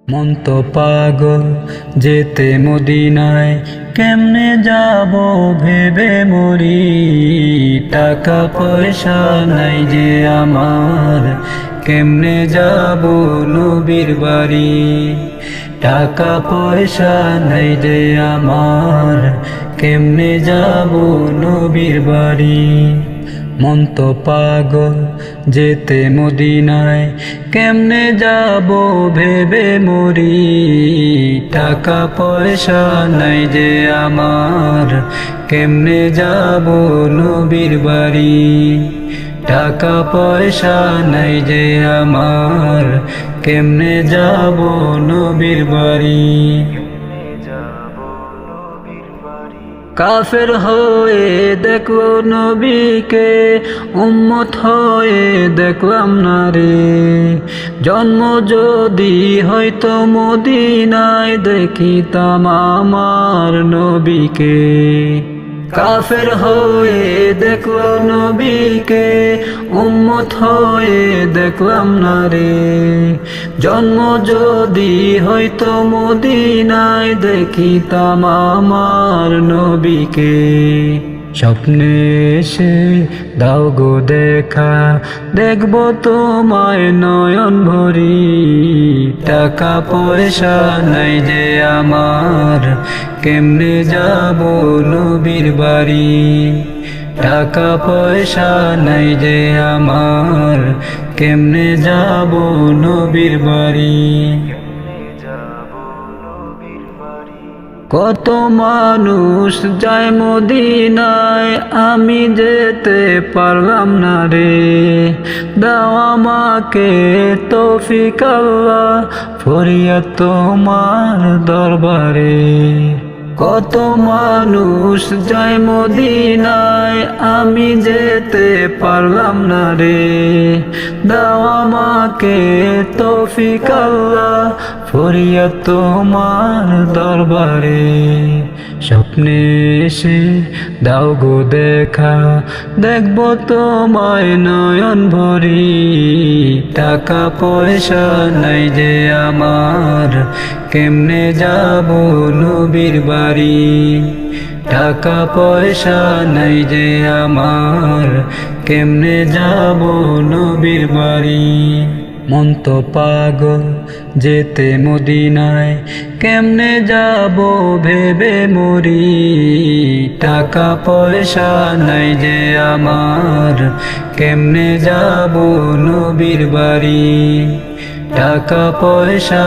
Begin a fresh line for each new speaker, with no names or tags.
মন তো পাগল যেতে মদিনায়, কেমনে যাব ভেবে মরি। টাকা পয়সা নাই যে আমার, কেমনে যাব নবীর বাড়ি। টাকা পয়সা নাই যে আমার, কেমনে যাব নবীর বাড়ি। মন তো পাগল যেতে মদিনায়, কেমনে যাব ভেবে মরি। টাকা পয়সা নাই যে আমার, কেমনে যাব নবীর বাড়ি। টাকা পয়সা নাই যে আমার, কেমনে যাব নবীর বাড়ি। কাফের হয়ে দেখলো নবীকে, উম্মত হয়ে দেখলাম না রে। জন্ম যদি হয়তো মদিনায়, দেখিতাম আমার নবীকে। কাফের হয়ে দেখলো নবীকে, উম্মত হয়ে দেখলাম না রে। জন্ম যদি হয়তো মদিনায়, দেখিতাম আমার নবীকে। স্বপ্নে এসে দাও গো দেখা, দেখব তোমায় নয়ন ভরি। টাকা পয়সা নাই যে আমার, কেমনে যাব নবীর বাড়ি। টাকা পয়সা নাই যে আমার, কেমনে যাব নবীর বাড়ি। কত মানুষ যায় মদিনায়, আমি যেতে পারলাম না রে। দাও আমাকে তৌফিক আল্লাহ, ফরিয়াদ তোমার দরবারে। কত মানুষ যায় মদিনায়, আমি যেতে পারলাম না রে। দাও আমাকে তৌফিক আল্লাহ, ফরিয়াদ তোমার দরবারে। স্বপ্নে এসে দাও গো দেখা, দেখব তোমায় নয়ন ভরি। টাকা পয়সা নাই যে আমার, কেমনে যাব নবীর বাড়ি। টাকা পয়সা নাই যে আমার, কেমনে যাব নবীর বাড়ি। মন তো পাগল যেতে মদিনায়, কেমনে যাব ভেবে মরি। টাকা পয়সা নাই যে আমার, কেমনে যাব নবীর বাড়ি। টাকা পয়সা